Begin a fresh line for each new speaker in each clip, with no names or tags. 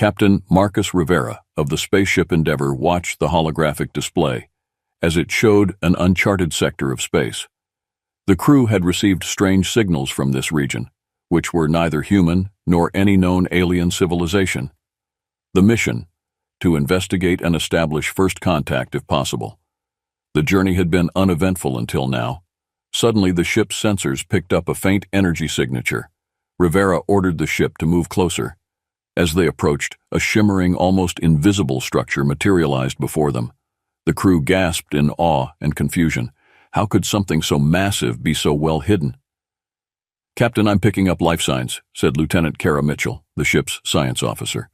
Captain Marcus Rivera of the spaceship Endeavour watched the holographic display as it showed an uncharted sector of space. The crew had received strange signals from this region, which were neither human nor any known alien civilization. The mission: to investigate and establish first contact if possible. The journey had been uneventful until now. Suddenly, the ship's sensors picked up a faint energy signature. Rivera ordered the ship to move closer. As they approached, a shimmering, almost invisible structure materialized before them. The crew gasped in awe and confusion. How could something so massive be so well hidden? "Captain, I'm picking up life signs," said Lieutenant Kara Mitchell, the ship's science officer.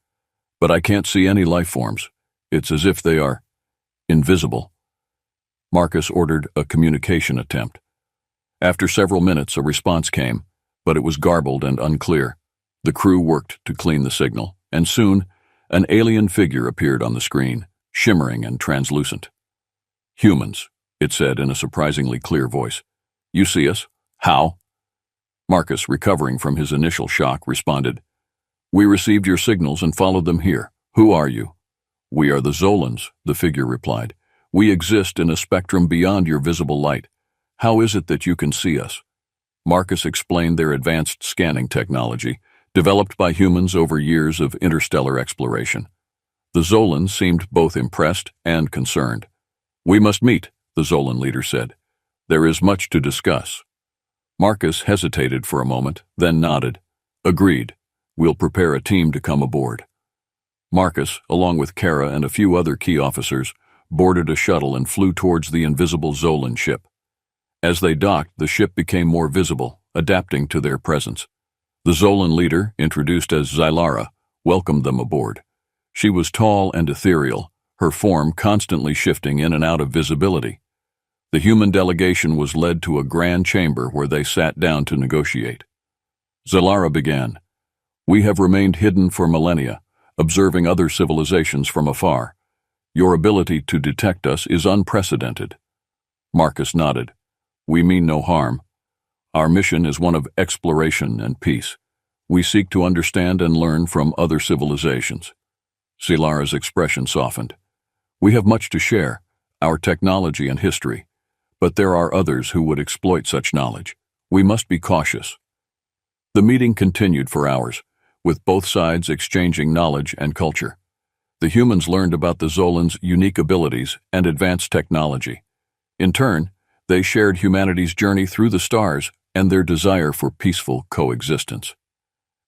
"But I can't see any life forms. It's as if they are invisible." Marcus ordered a communication attempt. After several minutes, a response came, but it was garbled and unclear. The crew worked to clean the signal, and soon, an alien figure appeared on the screen, shimmering and translucent. "Humans," it said in a surprisingly clear voice. "You see us? How?" Marcus, recovering from his initial shock, responded, "We received your signals and followed them here. Who are you?" "We are the Zolans," the figure replied. "We exist in a spectrum beyond your visible light. How is it that you can see us?" Marcus explained their advanced scanning technology, developed by humans over years of interstellar exploration. The Zolans seemed both impressed and concerned. "We must meet," the Zolan leader said. "There is much to discuss." Marcus hesitated for a moment, then nodded. "Agreed. We'll prepare a team to come aboard." Marcus, along with Kara and a few other key officers, boarded a shuttle and flew towards the invisible Zolan ship. As they docked, the ship became more visible, adapting to their presence. The Zolan leader, introduced as Zylara, welcomed them aboard. She was tall and ethereal, her form constantly shifting in and out of visibility. The human delegation was led to a grand chamber where they sat down to negotiate. Zylara began. "We have remained hidden for millennia, observing other civilizations from afar. Your ability to detect us is unprecedented." Marcus nodded. "We mean no harm. Our mission is one of exploration and peace. We seek to understand and learn from other civilizations." Zylara's expression softened. "We have much to share, our technology and history, but there are others who would exploit such knowledge. We must be cautious." The meeting continued for hours, with both sides exchanging knowledge and culture. The humans learned about the Zolans' unique abilities and advanced technology. In turn, they shared humanity's journey through the stars and their desire for peaceful coexistence.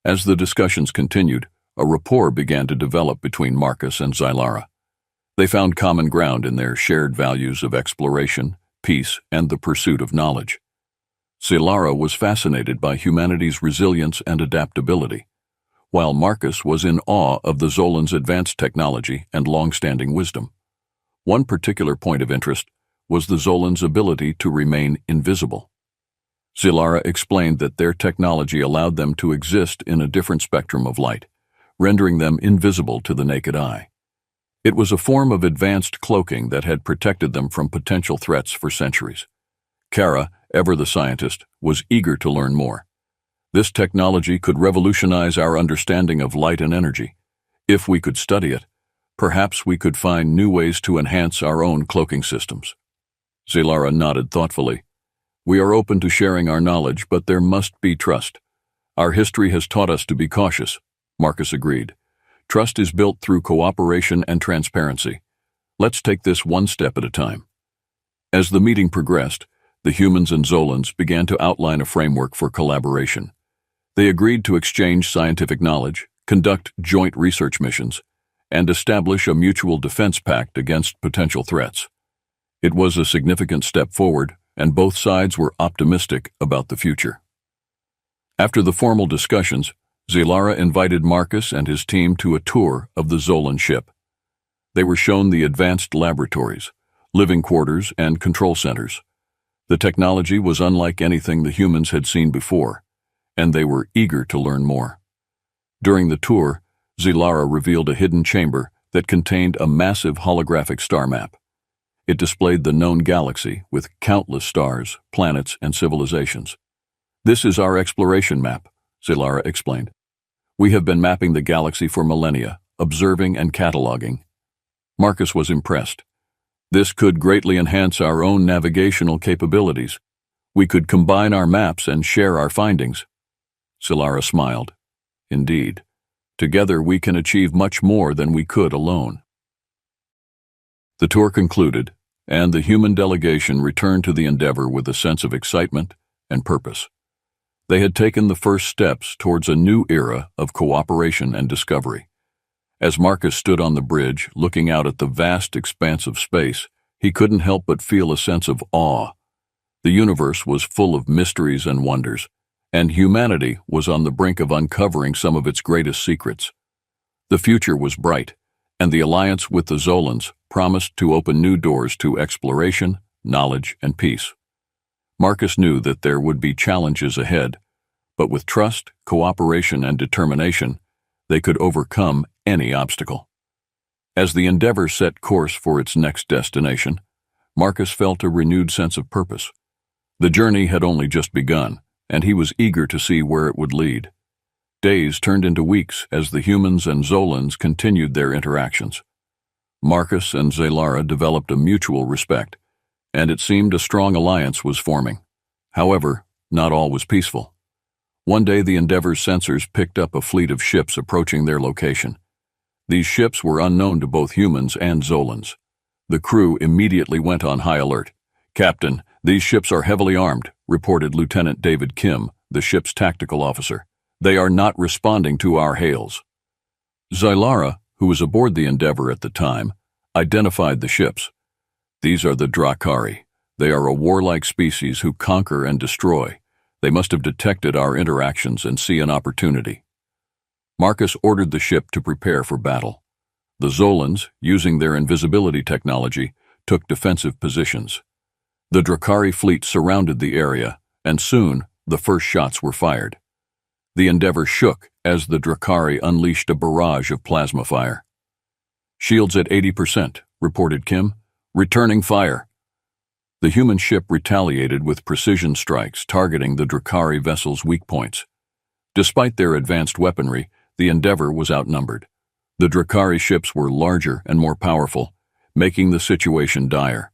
As the discussions continued, a rapport began to develop between Marcus and Zylara. They found common ground in their shared values of exploration, peace, and the pursuit of knowledge. Zylara was fascinated by humanity's resilience and adaptability, while Marcus was in awe of the Zolans' advanced technology and long-standing wisdom. One particular point of interest was the Zolans' ability to remain invisible. Zylara explained that their technology allowed them to exist in a different spectrum of light, rendering them invisible to the naked eye. It was a form of advanced cloaking that had protected them from potential threats for centuries. Kara, ever the scientist, was eager to learn more. This technology could revolutionize our understanding of light and energy. If we could study it, perhaps we could find new ways to enhance our own cloaking systems. Zylara nodded thoughtfully. "We are open to sharing our knowledge, but there must be trust. Our history has taught us to be cautious," Marcus agreed. "Trust is built through cooperation and transparency. Let's take this one step at a time." As the meeting progressed, the humans and Zolans began to outline a framework for collaboration. They agreed to exchange scientific knowledge, conduct joint research missions, and establish a mutual defense pact against potential threats. It was a significant step forward, and both sides were optimistic about the future. After the formal discussions, Zylara invited Marcus and his team to a tour of the Zolan ship. They were shown the advanced laboratories, living quarters, and control centers. The technology was unlike anything the humans had seen before, and they were eager to learn more. During the tour, Zylara revealed a hidden chamber that contained a massive holographic star map. It displayed the known galaxy with countless stars, planets, and civilizations. "This is our exploration map," Zylara explained. "We have been mapping the galaxy for millennia, observing and cataloging. Marcus was impressed. This could greatly enhance our own navigational capabilities. We could combine our maps and share our findings. Zilara smiled. Indeed, together we can achieve much more than we could alone. The tour concluded, and the human delegation returned to the Endeavour with a sense of excitement and purpose. They had taken the first steps towards a new era of cooperation and discovery. As Marcus stood on the bridge, looking out at the vast expanse of space, he couldn't help but feel a sense of awe. The universe was full of mysteries and wonders, and humanity was on the brink of uncovering some of its greatest secrets. The future was bright, and the alliance with the Zolans promised to open new doors to exploration, knowledge, and peace. Marcus knew that there would be challenges ahead, but with trust, cooperation, and determination, they could overcome any obstacle. As the Endeavour set course for its next destination, Marcus felt a renewed sense of purpose. The journey had only just begun, and he was eager to see where it would lead. Days turned into weeks as the humans and Zolans continued their interactions. Marcus and Zilara developed a mutual respect, and it seemed a strong alliance was forming. However, not all was peaceful. One day the Endeavour's sensors picked up a fleet of ships approaching their location. These ships were unknown to both humans and Zolans. The crew immediately went on high alert. "Captain, these ships are heavily armed," reported Lieutenant David Kim, the ship's tactical officer. "They are not responding to our hails." Zilara, who was aboard the Endeavour at the time, identified the ships. "These are the Drakari. They are a warlike species who conquer and destroy. They must have detected our interactions and see an opportunity." Marcus ordered the ship to prepare for battle. The Zolans, using their invisibility technology, took defensive positions. The Drakari fleet surrounded the area, and soon the first shots were fired. The Endeavour shook as the Drakari unleashed a barrage of plasma fire. "Shields at 80%, reported Kim. "Returning fire." The human ship retaliated with precision strikes targeting the Drakari vessel's weak points. Despite their advanced weaponry, the Endeavour was outnumbered. The Drakari ships were larger and more powerful, making the situation dire.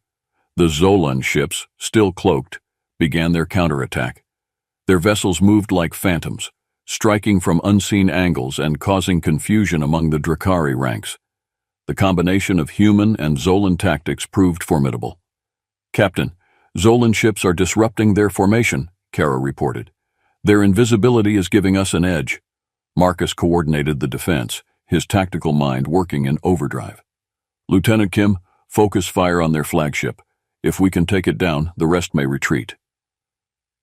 The Zolan ships, still cloaked, began their counterattack. Their vessels moved like phantoms, striking from unseen angles and causing confusion among the Drakari ranks. The combination of human and Zolan tactics proved formidable. "Captain, Zolan ships are disrupting their formation," Kara reported. "Their invisibility is giving us an edge." Marcus coordinated the defense, his tactical mind working in overdrive. "Lieutenant Kim, focus fire on their flagship. If we can take it down, the rest may retreat."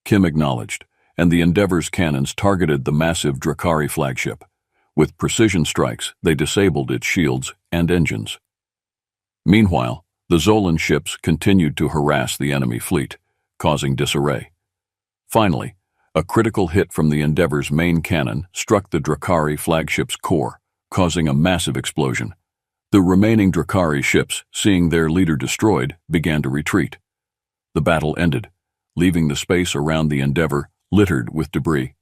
Kim acknowledged, and the Endeavour's cannons targeted the massive Drakari flagship. With precision strikes, they disabled its shields and engines. Meanwhile, the Zolan ships continued to harass the enemy fleet, causing disarray. Finally, a critical hit from the Endeavour's main cannon struck the Drakari flagship's core, causing a massive explosion. The remaining Drakari ships, seeing their leader destroyed, began to retreat. The battle ended, leaving the space around the Endeavour littered with debris.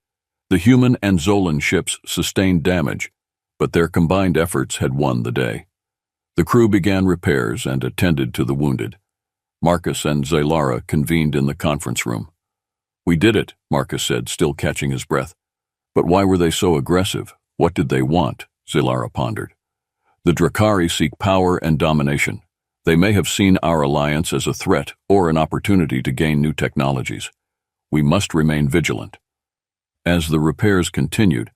The human and Zolan ships sustained damage, but their combined efforts had won the day. The crew began repairs and attended to the wounded. Marcus and Zilara convened in the conference room. "We did it," Marcus said, still catching his breath. "But why were they so aggressive? What did they want?" Zilara pondered. "The Drakari seek power and domination. They may have seen our alliance as a threat or an opportunity to gain new technologies. We must remain vigilant." As the repairs continued,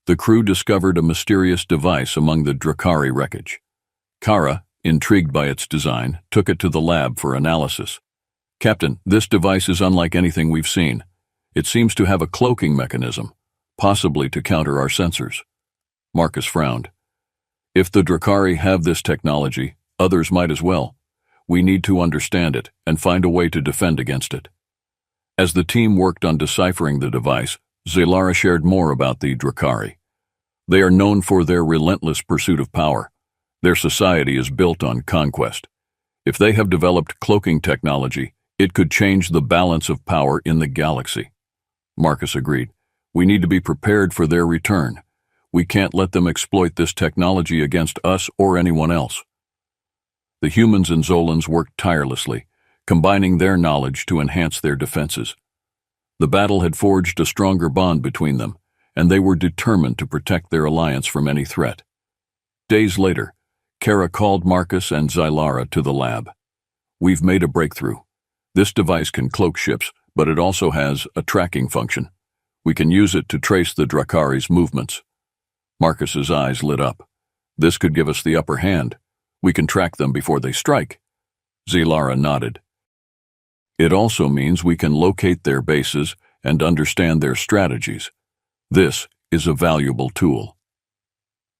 the crew discovered a mysterious device among the Drakari wreckage. Kara, intrigued by its design, took it to the lab for analysis. "Captain, this device is unlike anything we've seen. It seems to have a cloaking mechanism, possibly to counter our sensors." Marcus frowned. "If the Drakari have this technology, others might as well. We need to understand it and find a way to defend against it." As the team worked on deciphering the device, Zilara shared more about the Drakari. "They are known for their relentless pursuit of power. Their society is built on conquest. If they have developed cloaking technology, it could change the balance of power in the galaxy." Marcus agreed. "We need to be prepared for their return. We can't let them exploit this technology against us or anyone else." The humans and Zolans worked tirelessly, combining their knowledge to enhance their defenses. The battle had forged a stronger bond between them, and they were determined to protect their alliance from any threat. Days later, Kara called Marcus and Zylara to the lab. "We've made a breakthrough. This device can cloak ships, but it also has a tracking function. We can use it to trace the Drakari's movements." Marcus's eyes lit up. "This could give us the upper hand. We can track them before they strike." Zylara nodded. "It also means we can locate their bases and understand their strategies. This is a valuable tool."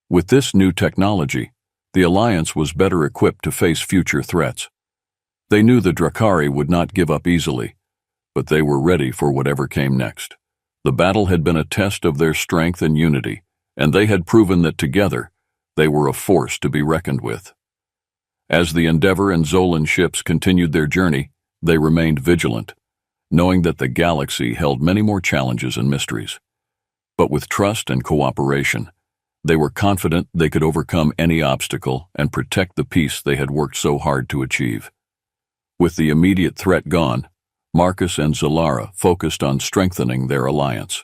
With this new technology, the Alliance was better equipped to face future threats. They knew the Drakari would not give up easily, but they were ready for whatever came next. The battle had been a test of their strength and unity, and they had proven that together, they were a force to be reckoned with. As the Endeavor and Zolan ships continued their journey, they remained vigilant, knowing that the galaxy held many more challenges and mysteries. But with trust and cooperation, they were confident they could overcome any obstacle and protect the peace they had worked so hard to achieve. With the immediate threat gone, Marcus and Zylara focused on strengthening their alliance.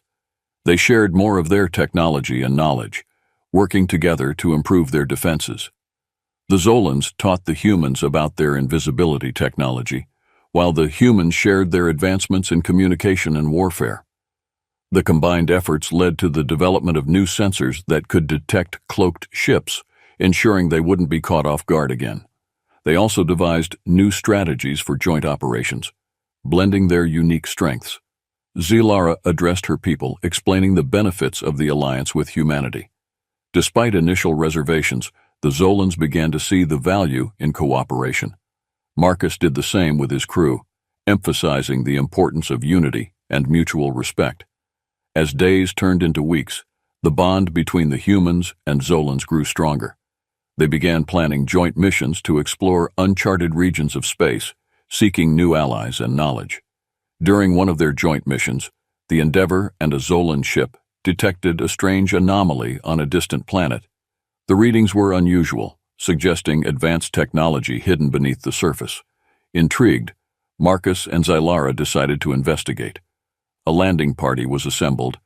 They shared more of their technology and knowledge, working together to improve their defenses. The Zolans taught the humans about their invisibility technology, while the humans shared their advancements in communication and warfare. The combined efforts led to the development of new sensors that could detect cloaked ships, ensuring they wouldn't be caught off guard again. They also devised new strategies for joint operations, blending their unique strengths. Zylara addressed her people, explaining the benefits of the alliance with humanity. Despite initial reservations, the Zolans began to see the value in cooperation. Marcus did the same with his crew, emphasizing the importance of unity and mutual respect. As days turned into weeks, the bond between the humans and Zolans grew stronger. They began planning joint missions to explore uncharted regions of space, seeking new allies and knowledge. During one of their joint missions, the Endeavor and a Zolan ship detected a strange anomaly on a distant planet. The readings were unusual, suggesting advanced technology hidden beneath the surface. Intrigued, Marcus and Zylara decided to investigate. A landing party was assembled,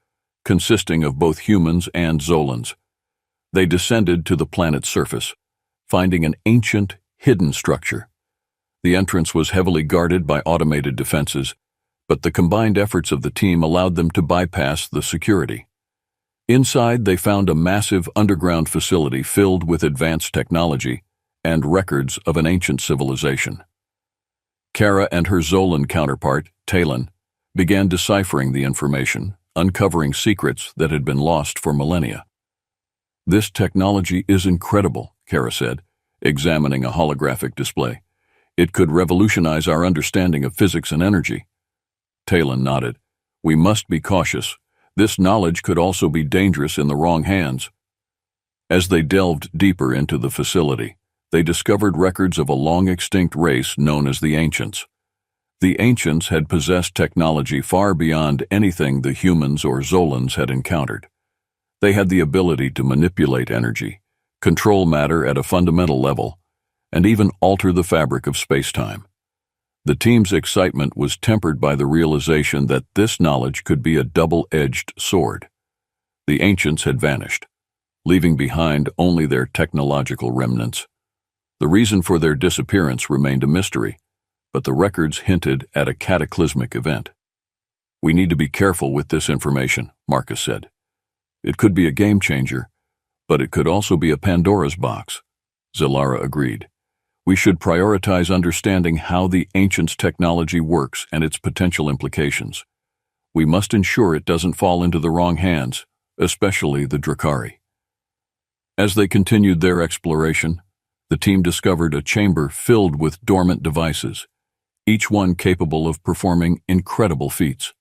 consisting of both humans and Zolans. They descended to the planet's surface, finding an ancient, hidden structure. The entrance was heavily guarded by automated defenses, but the combined efforts of the team allowed them to bypass the security. Inside, they found a massive underground facility filled with advanced technology and records of an ancient civilization. Kara and her Zolan counterpart, Talon, began deciphering the information, uncovering secrets that had been lost for millennia. "This technology is incredible," Kara said, examining a holographic display. "It could revolutionize our understanding of physics and energy." Talon nodded. "We must be cautious. This knowledge could also be dangerous in the wrong hands." As they delved deeper into the facility, they discovered records of a long-extinct race known as the Ancients. The Ancients had possessed technology far beyond anything the humans or Zolans had encountered. They had the ability to manipulate energy, control matter at a fundamental level, and even alter the fabric of space-time. The team's excitement was tempered by the realization that this knowledge could be a double-edged sword. The Ancients had vanished, leaving behind only their technological remnants. The reason for their disappearance remained a mystery, but the records hinted at a cataclysmic event. "We need to be careful with this information," Marcus said. "It could be a game-changer, but it could also be a Pandora's box." Zylara agreed. "We should prioritize understanding how the Ancients' technology works and its potential implications. We must ensure it doesn't fall into the wrong hands, especially the Drakari." As they continued their exploration, the team discovered a chamber filled with dormant devices, each one capable of performing incredible feats.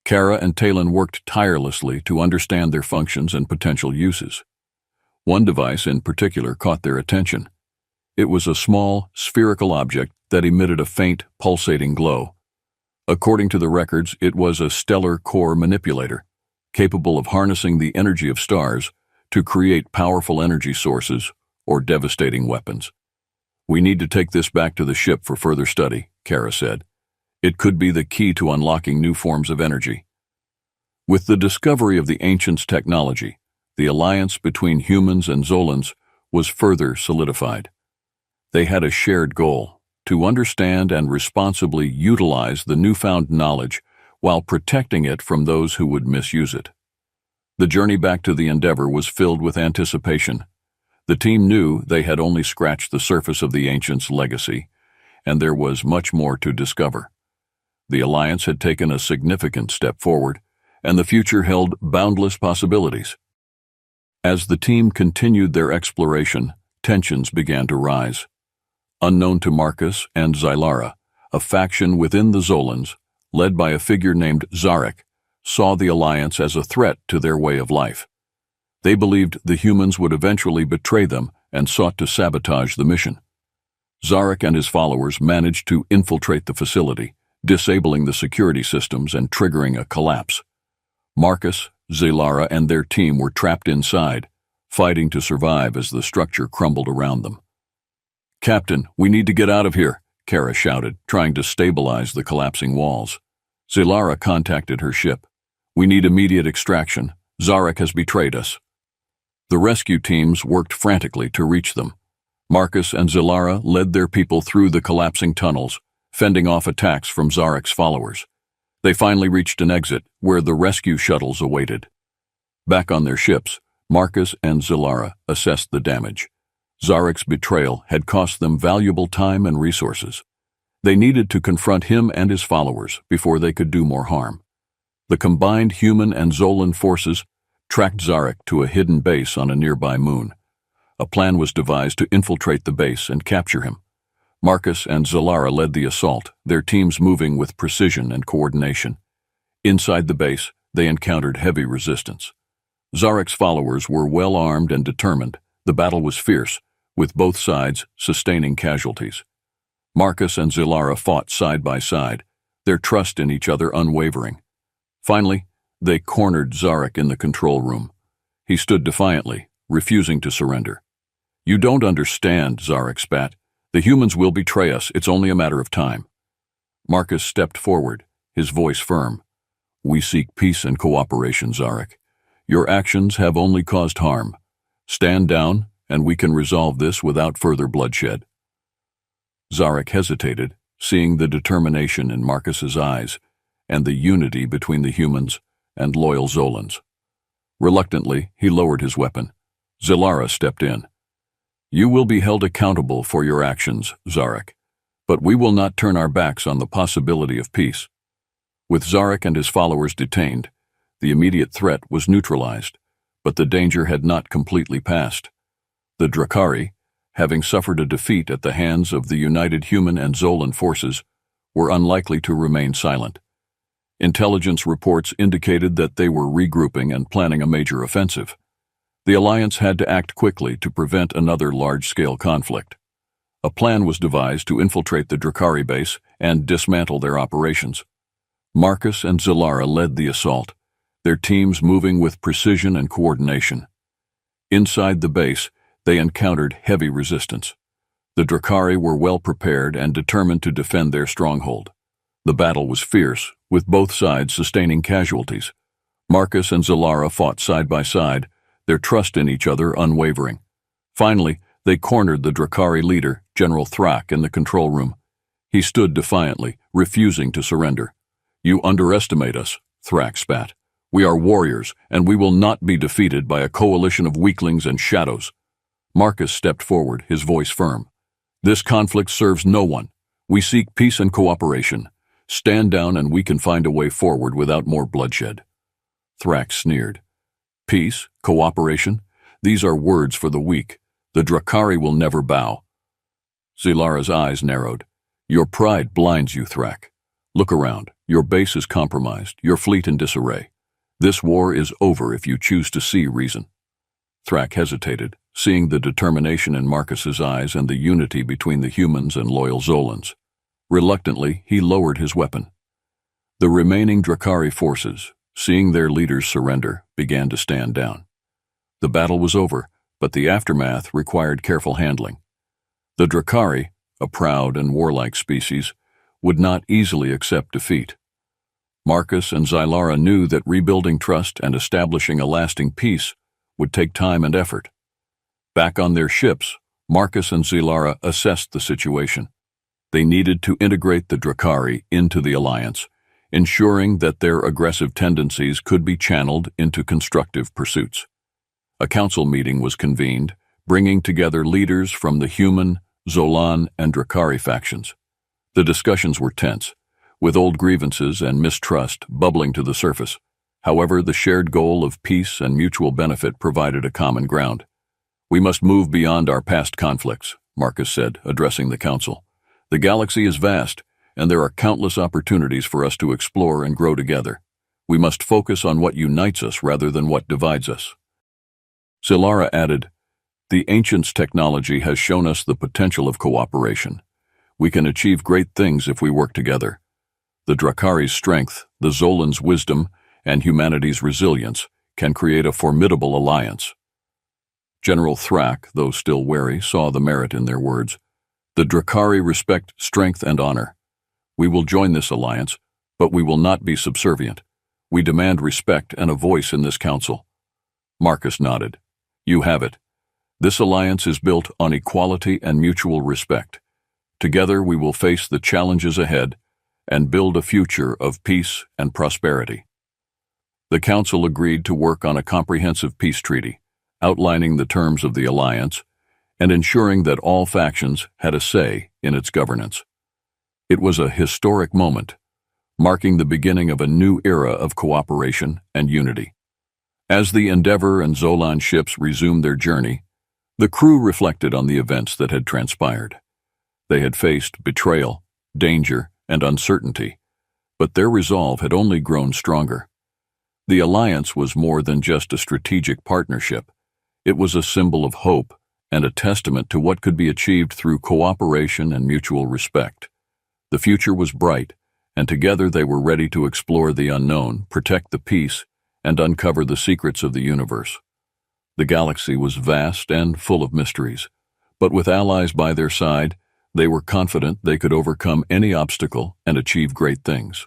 Kara and Talon worked tirelessly to understand their functions and potential uses. One device in particular caught their attention. It was a small, spherical object that emitted a faint, pulsating glow. According to the records, it was a stellar core manipulator, capable of harnessing the energy of stars to create powerful energy sources or devastating weapons. "We need to take this back to the ship for further study," Kara said. "It could be the key to unlocking new forms of energy." With the discovery of the Ancients' technology, the alliance between humans and Zolans was further solidified. They had a shared goal: to understand and responsibly utilize the newfound knowledge while protecting it from those who would misuse it. The journey back to the Endeavor was filled with anticipation. The team knew they had only scratched the surface of the Ancients' legacy, and there was much more to discover. The Alliance had taken a significant step forward, and the future held boundless possibilities. As the team continued their exploration, tensions began to rise. Unknown to Marcus and Zylara, a faction within the Zolans, led by a figure named Zarek, saw the Alliance as a threat to their way of life. They believed the humans would eventually betray them and sought to sabotage the mission. Zarek and his followers managed to infiltrate the facility, disabling the security systems and triggering a collapse. Marcus, Zylara, and their team were trapped inside, fighting to survive as the structure crumbled around them. "Captain, we need to get out of here," Kara shouted, trying to stabilize the collapsing walls. Zylara contacted her ship. "We need immediate extraction. Zarek has betrayed us." The rescue teams worked frantically to reach them. Marcus and Zylara led their people through the collapsing tunnels, fending off attacks from Zarek's followers. They finally reached an exit where the rescue shuttles awaited. Back on their ships, Marcus and Zylara assessed the damage. Zarek's betrayal had cost them valuable time and resources. They needed to confront him and his followers before they could do more harm. The combined human and Zolan forces tracked Zarek to a hidden base on a nearby moon. A plan was devised to infiltrate the base and capture him. Marcus and Zylara led the assault, their teams moving with precision and coordination. Inside the base, they encountered heavy resistance. Zarek's followers were well armed and determined. The battle was fierce, with both sides sustaining casualties. Marcus and Zylara fought side by side, their trust in each other unwavering. Finally, they cornered Zarek in the control room. He stood defiantly, refusing to surrender. "You don't understand," Zarek spat. "The humans will betray us. It's only a matter of time." Marcus stepped forward, his voice firm. "We seek peace and cooperation, Zarek. Your actions have only caused harm. Stand down, and we can resolve this without further bloodshed." Zarek hesitated, seeing the determination in Marcus's eyes and the unity between the humans and loyal Zolans. Reluctantly, he lowered his weapon. Zylara stepped in. "You will be held accountable for your actions, Zarek, but we will not turn our backs on the possibility of peace." With Zarek and his followers detained, the immediate threat was neutralized, but the danger had not completely passed. The Drakari, having suffered a defeat at the hands of the united human and Zolan forces, were unlikely to remain silent. Intelligence reports indicated that they were regrouping and planning a major offensive. The Alliance had to act quickly to prevent another large-scale conflict. A plan was devised to infiltrate the Drakari base and dismantle their operations. Marcus and Zylara led the assault, their teams moving with precision and coordination. Inside the base, they encountered heavy resistance. The Drakari were well prepared and determined to defend their stronghold. The battle was fierce, with both sides sustaining casualties. Marcus and Zylara fought side by side, their trust in each other unwavering. Finally, they cornered the Drakari leader, General Thrak, in the control room. He stood defiantly, refusing to surrender. "You underestimate us," Thrak spat. "We are warriors, and we will not be defeated by a coalition of weaklings and shadows." Marcus stepped forward, his voice firm. "This conflict serves no one. We seek peace and cooperation. Stand down and we can find a way forward without more bloodshed." Thrak sneered. "Peace? Cooperation? These are words for the weak. The Drakari will never bow." Zylara's eyes narrowed. "Your pride blinds you, Thrak. Look around. Your base is compromised, your fleet in disarray. This war is over if you choose to see reason." Thrak hesitated, seeing the determination in Marcus's eyes and the unity between the humans and loyal Zolans. Reluctantly, he lowered his weapon. The remaining Drakari forces, seeing their leaders surrender, began to stand down. The battle was over, but the aftermath required careful handling. The Drakari, a proud and warlike species, would not easily accept defeat. Marcus and Zylara knew that rebuilding trust and establishing a lasting peace would take time and effort. Back on their ships, Marcus and Zylara assessed the situation. They needed to integrate the Drakari into the alliance, ensuring that their aggressive tendencies could be channeled into constructive pursuits. A council meeting was convened, bringing together leaders from the human, Zolan, and Drakari factions. The discussions were tense, with old grievances and mistrust bubbling to the surface. However, the shared goal of peace and mutual benefit provided a common ground. "We must move beyond our past conflicts," Marcus said, addressing the council. "The galaxy is vast, and there are countless opportunities for us to explore and grow together. We must focus on what unites us rather than what divides us." Zylara added, "The Ancients' technology has shown us the potential of cooperation. We can achieve great things if we work together. The Drakari's strength, the Zolan's wisdom, and humanity's resilience can create a formidable alliance." General Thrak, though still wary, saw the merit in their words. "The Drakari respect strength and honor. We will join this alliance, but we will not be subservient. We demand respect and a voice in this council." Marcus nodded. "You have it. This alliance is built on equality and mutual respect. Together we will face the challenges ahead and build a future of peace and prosperity." The council agreed to work on a comprehensive peace treaty, outlining the terms of the alliance and ensuring that all factions had a say in its governance. It was a historic moment, marking the beginning of a new era of cooperation and unity. As the Endeavor and Zolan ships resumed their journey, the crew reflected on the events that had transpired. They had faced betrayal, danger, and uncertainty, but their resolve had only grown stronger. The alliance was more than just a strategic partnership. It was a symbol of hope and a testament to what could be achieved through cooperation and mutual respect. The future was bright, and together they were ready to explore the unknown, protect the peace, and uncover the secrets of the universe. The galaxy was vast and full of mysteries, but with allies by their side, they were confident they could overcome any obstacle and achieve great things.